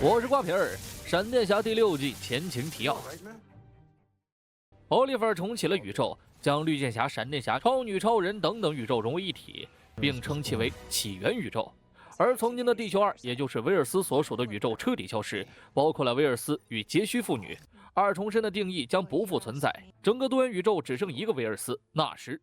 我是瓜皮儿。闪电侠第6季前情提要：奥利弗重启了宇宙，将绿箭侠、闪电侠、超女、超人等等宇宙融为一体，并称其为起源宇宙。而曾经的地球2，也就是威尔斯所属的宇宙彻底消失，包括了威尔斯与杰西父女。2重身的定义将不复存在，整个多元宇宙只剩一个威尔斯纳什。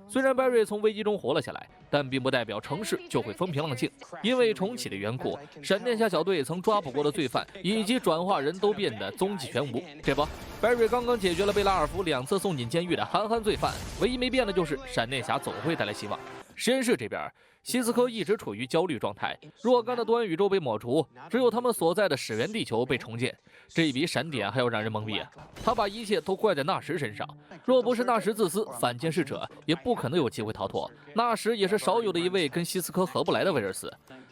虽然 Barry 从危机中活了下来，但并不代表城市就会风平浪静。因为重启的缘故，闪电侠小队曾抓捕过的罪犯以及转化人都变得踪迹全无。这不 ，Barry 刚刚解决了被拉尔夫2次送进监狱的憨憨罪犯，唯一没变的就是闪电侠总会带来希望。实验室这边，希斯科一直处于焦虑状态，若干的多元宇宙被抹除，只有他们所在的始源地球被重建。这比闪点还要让人懵逼啊！他把一切都怪在纳什身上，若不是纳什自私反监视者，也不可能有机会逃脱。纳什也是少有的一位跟希斯科合不来的威尔斯。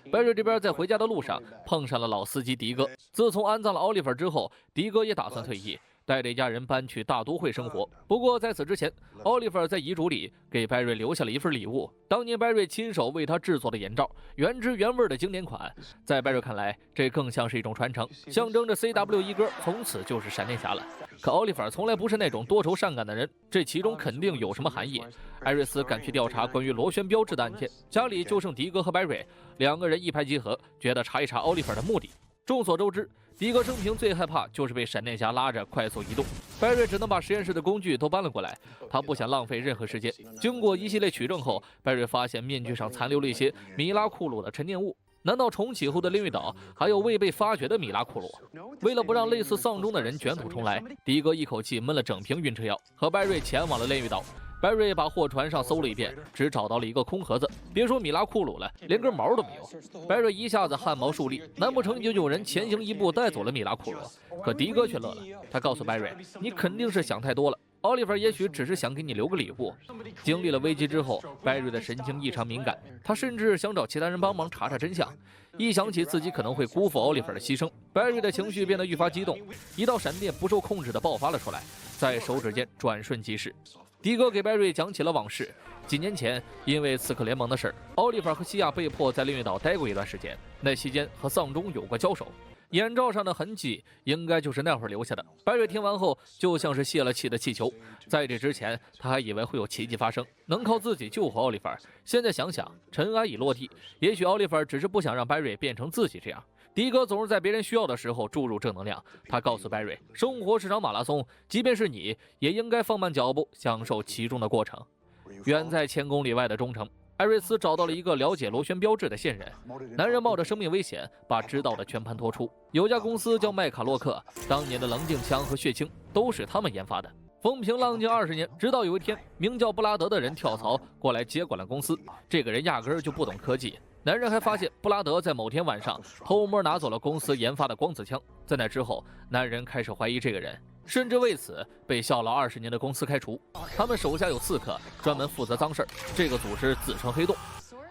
白瑞这边在回家的路上碰上了老司机迪哥，自从安葬了奥利弗之后，迪哥也打算退役，带着一家人搬去大都会生活。不过在此之前，奥利弗在遗嘱里给白瑞留下了一份礼物，当年白瑞亲手为他制作的眼罩，原汁原味的经典款。在白瑞看来，这更像是一种传承，象征着 CW 一哥从此就是闪电侠了。可奥利弗从来不是那种多愁善感的人，这其中肯定有什么含义。艾瑞斯赶去调查关于螺旋标志的案件，家里就剩迪哥和白瑞2个人一拍即合，觉得查一查奥利弗的目的。众所周知，迪哥生平最害怕就是被闪电侠拉着快速移动，白瑞只能把实验室的工具都搬了过来，他不想浪费任何时间。经过一系列取证后，白瑞发现面具上残留了一些米拉库鲁的沉淀物。难道重启后的炼狱岛还有未被发掘的米拉库鲁？为了不让类似丧钟的人卷土重来，迪哥一口气闷了整瓶晕车药，和白瑞前往了炼狱岛。白瑞把货船上搜了一遍，只找到了一个空盒子，别说米拉库鲁了，连根毛都没有。白瑞一下子汗毛竖立，难不成就有人前行一步带走了米拉库鲁？可迪哥却乐了，他告诉白瑞：“你肯定是想太多了。奥利弗也许只是想给你留个礼物。”经历了危机之后，白瑞的神经异常敏感，他甚至想找其他人帮忙查查真相。一想起自己可能会辜负奥利弗的牺牲，白瑞的情绪变得愈发激动，一道闪电不受控制地爆发了出来，在手指间转瞬即逝。迪哥给白瑞讲起了往事。几年前，因为刺客联盟的事，奥利弗和西亚被迫在炼狱岛待过一段时间，那期间和丧钟有过交手。眼罩上的痕迹应该就是那会儿留下的。白瑞听完后就像是泄了气的气球，在这之前他还以为会有奇迹发生，能靠自己救活奥利弗。现在想想，尘埃已落地，也许奥利弗只是不想让白瑞变成自己这样。迪哥总是在别人需要的时候注入正能量，他告诉白瑞，生活是场马拉松，即便是你也应该放慢脚步，享受其中的过程。远在1000公里外的中城，艾瑞斯找到了一个了解螺旋标志的线人，男人冒着生命危险把知道的全盘托出。有家公司叫麦卡洛克，当年的棱镜枪和血清都是他们研发的。风平浪静20年，直到有一天，名叫布拉德的人跳槽过来接管了公司。这个人压根儿就不懂科技。男人还发现布拉德在某天晚上偷摸拿走了公司研发的光子枪。在那之后，男人开始怀疑这个人，甚至为此被效劳20年的公司开除。他们手下有刺客，专门负责脏事儿。这个组织自称黑洞。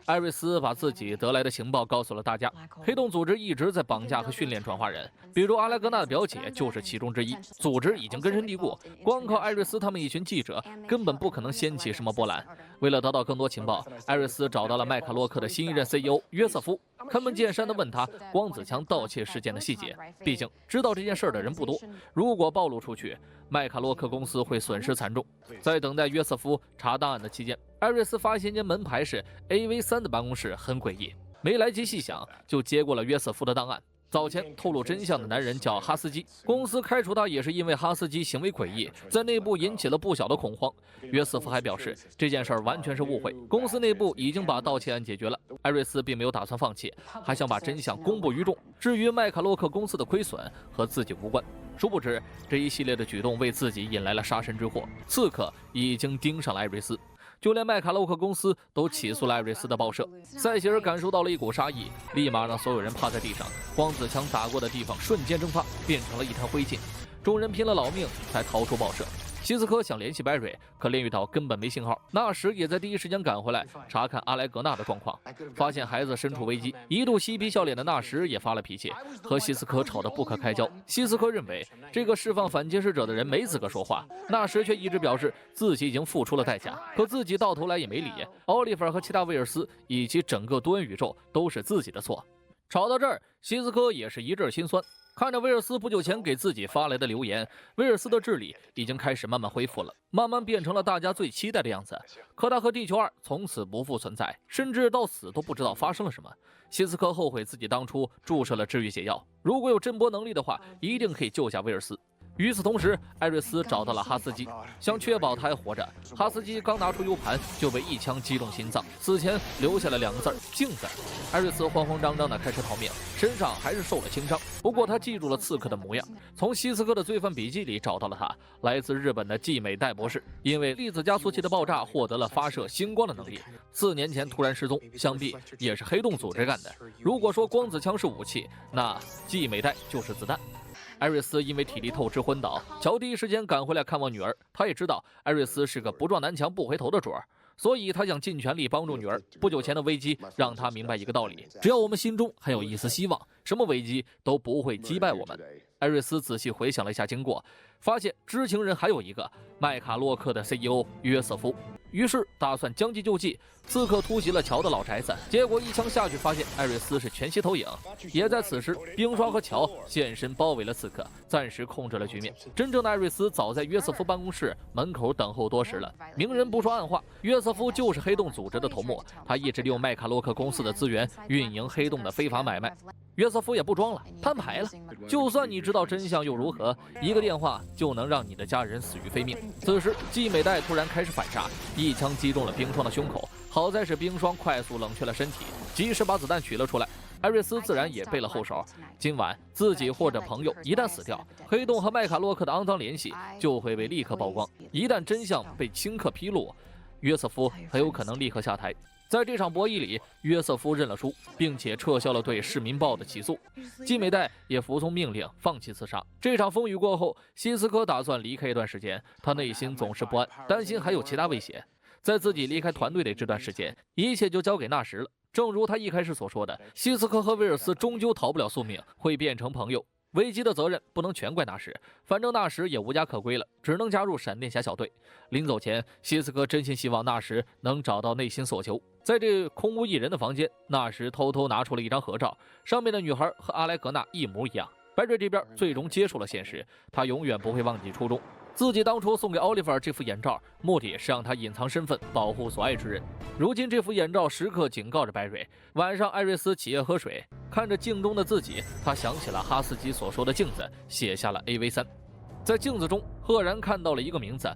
艾瑞斯把自己得来的情报告诉了大家。黑洞组织一直在绑架和训练转化人，比如阿莱格纳的表姐就是其中之一。组织已经根深蒂固，光靠艾瑞斯他们一群记者根本不可能掀起什么波澜。为了得到更多情报，艾瑞斯找到了麦卡洛克的新一任 CEO 约瑟夫，开门见山地问他光子枪盗窃事件的细节。毕竟知道这件事的人不多，如果暴露出去，麦卡洛克公司会损失惨重。在等待约瑟夫查档案的期间，艾瑞斯发现一间门牌是 AV3 的办公室很诡异，没来及细想就接过了约瑟夫的档案。早前透露真相的男人叫哈斯基，公司开除他也是因为哈斯基行为诡异，在内部引起了不小的恐慌。约瑟夫还表示这件事完全是误会，公司内部已经把盗窃案解决了。艾瑞斯并没有打算放弃，还想把真相公布于众。至于麦卡洛克公司的亏损和自己无关。殊不知这一系列的举动为自己引来了杀身之祸，刺客已经盯上了艾瑞斯。就连麦卡洛克公司都起诉了艾瑞斯的报社。塞西尔感受到了一股杀意，立马让所有人趴在地上，光子枪打过的地方瞬间蒸发，变成了一滩灰烬。众人拼了老命才逃出报社。希斯科想联系白瑞，可炼狱岛根本没信号。纳什也在第一时间赶回来查看阿莱格纳的状况，发现孩子身处危机。一度嬉皮笑脸的纳什也发了脾气，和希斯科吵得不可开交。希斯科认为这个释放反监视者的人没资格说话，纳什却一直表示自己已经付出了代价，可自己到头来也没理。奥利弗和其他威尔斯以及整个多元宇宙都是自己的错。吵到这儿，希斯科也是一阵心酸。看着威尔斯不久前给自己发来的留言，威尔斯的智力已经开始慢慢恢复了，慢慢变成了大家最期待的样子。可他和地球2从此不复存在，甚至到死都不知道发生了什么。希斯科后悔自己当初注射了治愈解药，如果有震波能力的话，一定可以救下威尔斯。与此同时，艾瑞斯找到了哈斯基，想确保他还活着。哈斯基刚拿出 U 盘，就被一枪击中心脏，死前留下了2个字“镜子”。艾瑞斯慌慌张张地开始逃命，身上还是受了轻伤，不过他记住了刺客的模样，从希斯科的罪犯笔记里找到了他，来自日本的纪美代博士，因为粒子加速器的爆炸获得了发射星光的能力，4年前突然失踪，想必也是黑洞组织干的。如果说光子枪是武器，那纪美代就是子弹。艾瑞斯因为体力透支昏倒，乔第一时间赶回来看望女儿。他也知道艾瑞斯是个不撞南墙不回头的主儿，所以他想尽全力帮助女儿。不久前的危机让他明白一个道理：只要我们心中还有一丝希望，什么危机都不会击败我们。艾瑞斯仔细回想了一下经过，发现知情人还有一个麦卡洛克的 CEO 约瑟夫，于是打算将计就计，刺客突袭了乔的老宅子，结果一枪下去，发现艾瑞斯是全息投影。也在此时，冰霜和乔现身包围了刺客，暂时控制了局面。真正的艾瑞斯早在约瑟夫办公室门口等候多时了。明人不说暗话，约瑟夫就是黑洞组织的头目，他一直利用麦卡洛克公司的资源运营黑洞的非法买卖。约瑟夫也不装了，摊牌了。就算你知道真相又如何？一个电话就能让你的家人死于非命。此时，季美代突然开始反杀，一枪击中了冰霜的胸口。好在是冰霜快速冷却了身体，及时把子弹取了出来。艾瑞斯自然也备了后手，今晚自己或者朋友一旦死掉，黑洞和麦卡洛克的肮脏联系就会被立刻曝光。一旦真相被顷刻披露，约瑟夫很有可能立刻下台。在这场博弈里，约瑟夫认了输，并且撤销了对市民报的起诉。季美代也服从命令，放弃自杀。这场风雨过后，希斯科打算离开一段时间，他内心总是不安，担心还有其他威胁。在自己离开团队的这段时间，一切就交给纳什了。正如他一开始所说的，希斯科和威尔斯终究逃不了宿命，会变成朋友。危机的责任不能全怪纳什，反正纳什也无家可归了，只能加入闪电侠小队。临走前，希斯科真心希望纳什能找到内心所求。在这空无一人的房间，纳什偷偷拿出了一张合照，上面的女孩和阿莱格纳一模一样。白瑞这边最终接受了现实，他永远不会忘记初衷。自己当初送给奥利弗这副眼罩，目的是让他隐藏身份，保护所爱之人。如今这副眼罩时刻警告着白瑞。晚上，艾瑞斯起夜喝水，看着镜中的自己，他想起了哈斯基所说的镜子，写下了 AV3。在镜子中，赫然看到了一个名字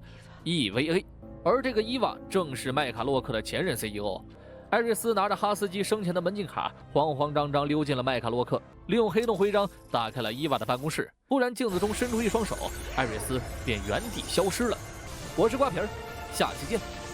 EVA， 而这个伊娃正是麦卡洛克的前任 CEO。艾瑞斯拿着哈斯基生前的门禁卡，慌慌张张溜进了麦卡洛克，利用黑洞徽章打开了伊娃的办公室。突然，镜子中伸出一双手，艾瑞斯便原地消失了。我是瓜皮儿，下期见。